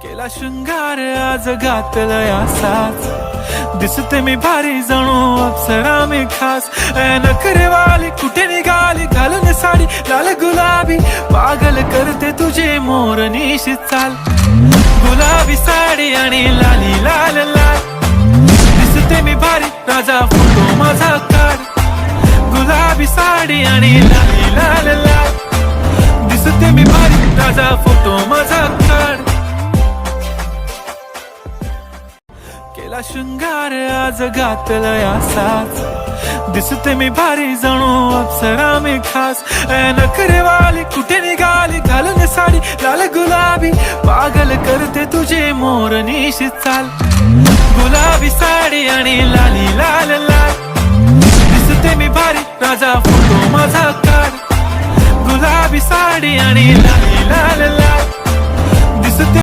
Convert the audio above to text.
केला शृंगार आज घातला असाच, दिसते मी भारी जणू अप्सरा मी खास. नखरेवाली कुठे निघाली घालून साडी लाल गुलाबी, पागल करते तुझे मोरनीशी चाल. गुलाबी साडी आणि लाली लाल लाल, दिसते मी भारी राजा फोटो माझा काढ. गुलाबी साडी आणि लाली लाल लाल, दिसते मी भारी राजा फोटो माझा काढ. केला शृंगार आज घातला असाच, दिसते मी भारी जणू अप्सरा मी खास. नखरेवाली कुठे निघाली घालून साडी लाल गुलाबी, पागल करते तुझे मोरनीशी चाल. गुलाबी साडी आणि लाली लाल लाल, दिसते मी भारी राजा फोटो माझा काढ. गुलाबी साडी आणि लाली लाल लाल,